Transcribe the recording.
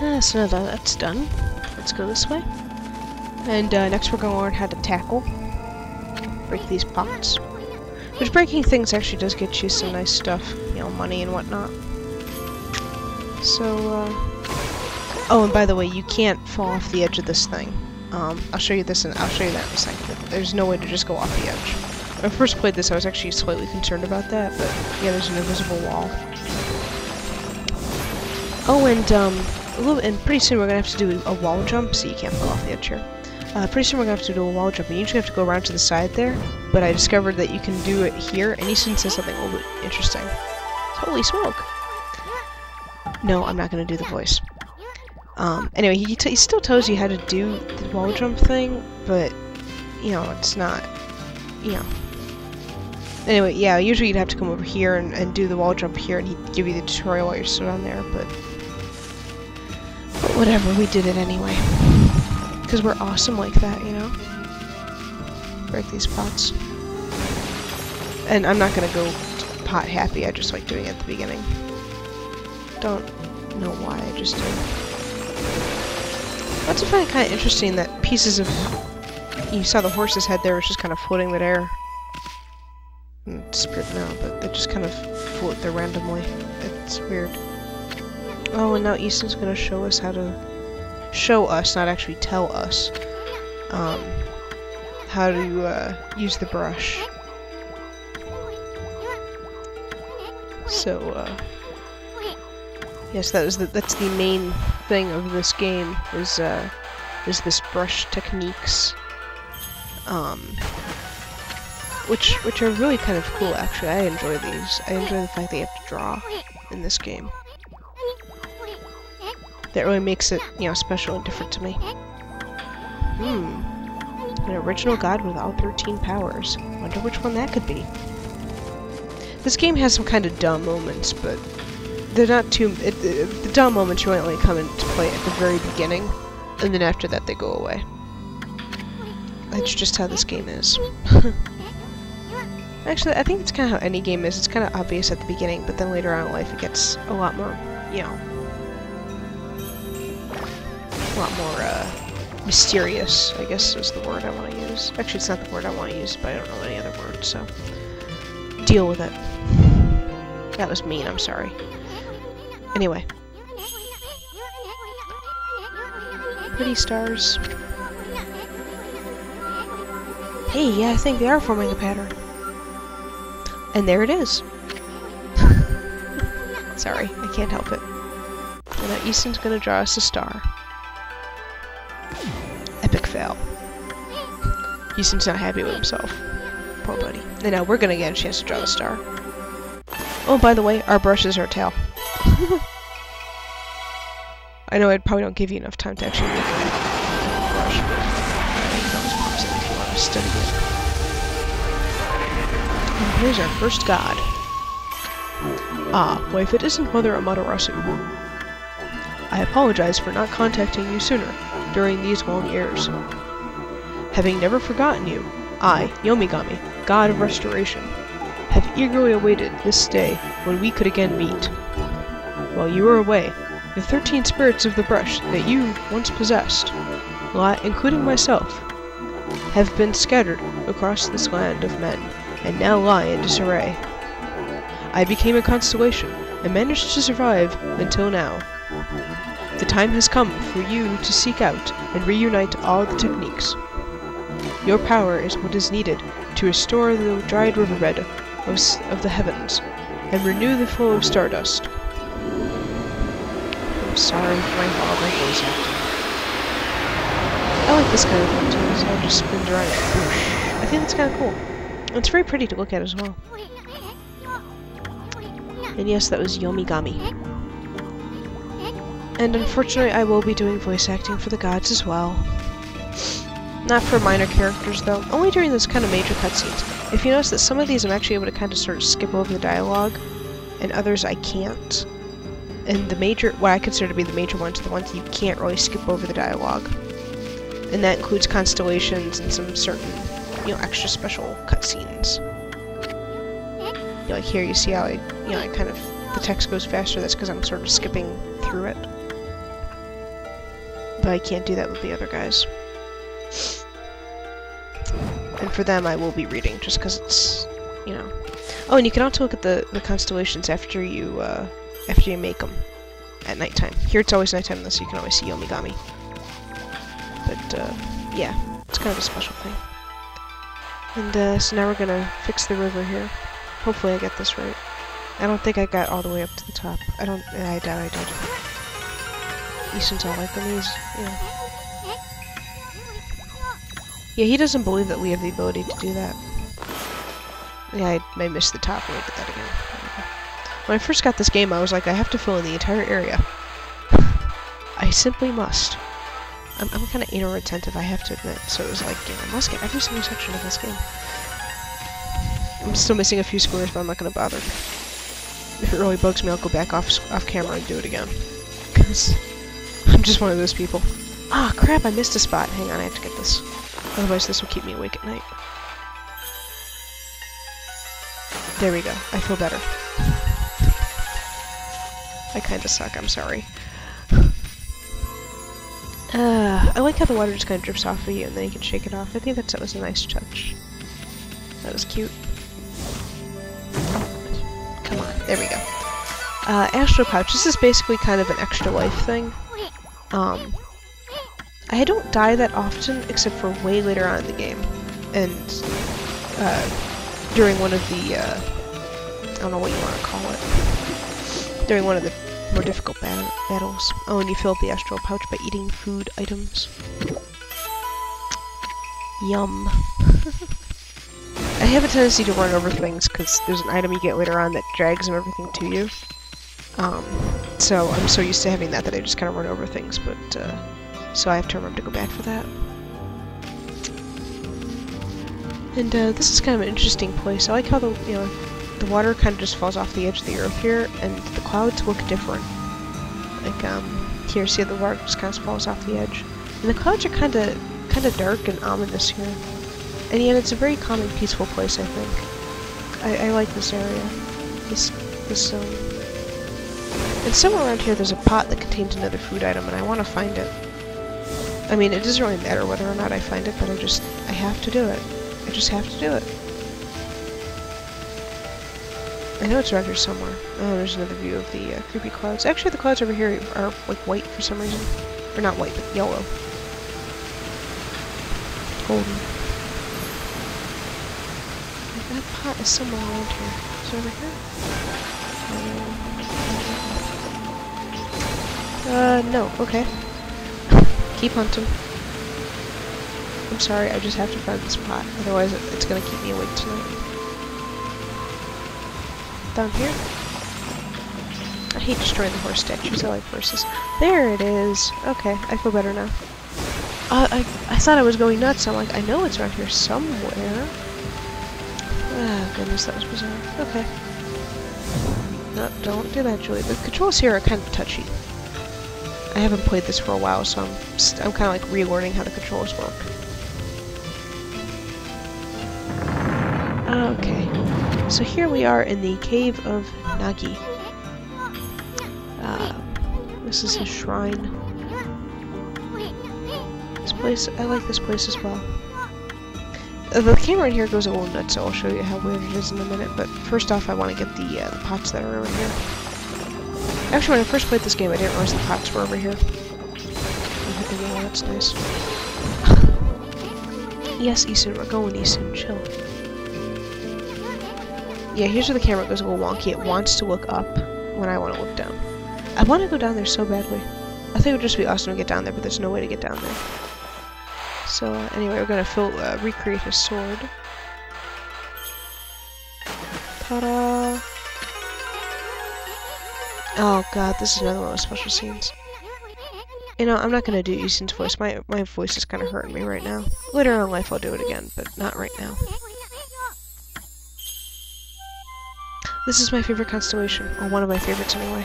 So now that that's done, let's go this way. And next we're going to learn how to tackle. Break these pots. Which breaking things actually does get you some nice stuff, you know, money and whatnot. So, oh, and by the way, you can't fall off the edge of this thing. I'll show you this and I'll show you that in a second. There's no way to just go off the edge. When I first played this, I was actually slightly concerned about that, but yeah, there's an invisible wall. Oh, and pretty soon we're gonna have to do a wall jump, so you can't fall off the edge here. Pretty soon we're gonna have to do a wall jump, and you usually have to go around to the side there, but I discovered that you can do it here, and Issun says something a little bit interesting. Holy smoke! No, I'm not gonna do the voice. Anyway, he still tells you how to do the wall jump thing, but, you know, it's not, you know. Anyway, yeah, usually you'd have to come over here and do the wall jump here, and he'd give you the tutorial while you're stood on there, but whatever, we did it anyway. Because we're awesome like that, you know? Break these pots. And I'm not gonna go pot happy, I just like doing it at the beginning. Don't know why, I just do. I also find it kind of interesting that pieces of... You saw the horse's head there, was just kind of floating midair. It disappeared now, but they just kind of float there randomly. It's weird. Oh, and now Issun's gonna show us how to... Show us, not actually tell us, how to use the brush. So, yes, that's the main thing of this game is this brush techniques, which are really kind of cool. Actually, I enjoy these. I enjoy the fact that you have to draw in this game. That really makes it, you know, special and different to me. An original god with all 13 powers. Wonder which one that could be. This game has some kind of dumb moments, but they're not too... the dumb moments really only come into play at the very beginning, and then after that they go away. That's just how this game is. Actually, I think it's kind of how any game is. It's kind of obvious at the beginning, but then later on in life it gets a lot more, you know... a lot more, mysterious, I guess is the word I want to use. Actually, it's not the word I want to use, but I don't know any other word, so... Deal with it. That was mean, I'm sorry. Anyway. Pretty stars. Hey, yeah, I think they are forming a pattern. And there it is. Sorry, I can't help it. And now Issun's gonna draw us a star. Epic fail. Issun's not happy with himself. Poor buddy. And now we're gonna get a chance to draw the star. Oh, by the way, our brush is our tail. I know I probably don't give you enough time to actually look at the brush, but you can always pause it if you want to study it. And here's our first god. Ah, why if it isn't Mother Amaterasu. I apologize for not contacting you sooner during these long years. Having never forgotten you, I, Yomigami, God of Restoration, have eagerly awaited this day when we could again meet. While you were away, the 13 spirits of the brush that you once possessed, including myself, have been scattered across this land of men, and now lie in disarray. I became a constellation, and managed to survive until now. The time has come for you to seek out and reunite all the techniques. Your power is what is needed to restore the dried riverbed of the heavens, and renew the flow of stardust. I'm sorry for my horrible voice acting. I like this kind of thing too, so I'll just spin around it. I think that's kind of cool. It's very pretty to look at as well. And yes, that was Yomigami. And unfortunately, I will be doing voice acting for the gods as well. Not for minor characters, though. Only during those kind of major cutscenes. If you notice that some of these I'm actually able to kind of sort of skip over the dialogue, and others I can't. And the major, what I consider to be the major ones, are the ones you can't really skip over the dialogue. And that includes constellations and some certain, you know, extra special cutscenes. You know, like here you see how I kind of, the text goes faster, that's because I'm sort of skipping through it. But I can't do that with the other guys. And for them, I will be reading, just because it's, you know. Oh, and you can also look at the constellations after you make them at nighttime. Here it's always nighttime, so you can always see Yomigami. But, yeah, it's kind of a special thing. And, so now we're gonna fix the river here. Hopefully I get this right. I don't think I got all the way up to the top. I doubt I did. Issun's all like on these, yeah. Yeah, he doesn't believe that we have the ability to do that. Yeah, I missed the top when I did that again. When I first got this game, I was like, I have to fill in the entire area. I simply must. I'm kind of anal retentive, I have to admit. So it was like, yeah, I must get every single section of this game. I'm still missing a few squares, but I'm not going to bother. If it really bugs me, I'll go back off camera and do it again. Because I'm just one of those people. Ah, crap, I missed a spot. Hang on, I have to get this. Otherwise, this will keep me awake at night. There we go. I feel better. I kinda suck, I'm sorry. I like how the water just kinda drips off of you and then you can shake it off. I think that was a nice touch. That was cute. Come on, there we go. Astro Pouch. This is basically kind of an extra life thing. I don't die that often, except for way later on in the game. And, during one of the, I don't know what you want to call it. During one of the more difficult battles. Oh, and you fill up the astral pouch by eating food items. Yum. I have a tendency to run over things, because there's an item you get later on that drags and everything to you. So I'm so used to having that I just kind of run over things, but, so I have to remember to go back for that. And, this is kind of an interesting place. I like how the water kind of just falls off the edge of the earth here, and the clouds look different. Like, here, see how the water just kind of falls off the edge. And the clouds are kind of dark and ominous here. And yet it's a very calm and peaceful place, I think. I like this area. This zone. And somewhere around here there's a pot that contains another food item, and I want to find it. I mean, it doesn't really matter whether or not I find it, but I have to do it. I just have to do it. I know it's around here somewhere. Oh, there's another view of the creepy clouds. Actually, the clouds over here are, like, white for some reason. Or not white, but yellow. Golden. That pot is somewhere around here. Is it over here? No. Okay. Keep hunting. I'm sorry, I just have to find this pot. Otherwise, it's gonna keep me awake tonight. Down here? I hate destroying the horse statues. I like horses. There it is. Okay, I feel better now. I thought I was going nuts. I'm like, I know it's around here somewhere. Ah, goodness, that was bizarre. Okay. No, don't do that, Julie. The controls here are kind of touchy. I haven't played this for a while, so I'm kind of like relearning how the controls work. Okay. So here we are in the Cave of Nagi. This is his shrine. This place, I like this place as well. The camera in here goes a little nuts, so I'll show you how weird it is in a minute, but first off I want to get the pots that are over here. Actually, when I first played this game I didn't realize the pots were over here. Yeah, that's nice. Yes, Issun, we're going, Issun, chill. Yeah, here's where the camera goes a little wonky. It wants to look up when I want to look down. I want to go down there so badly. I think it would just be awesome to get down there, but there's no way to get down there. So, anyway, we're gonna recreate his sword. Ta-da! Oh god, this is another one of those special scenes. You know, I'm not gonna do Issun's voice. My voice is kind of hurting me right now. Later on in life I'll do it again, but not right now. This is my favorite constellation, or one of my favorites anyway.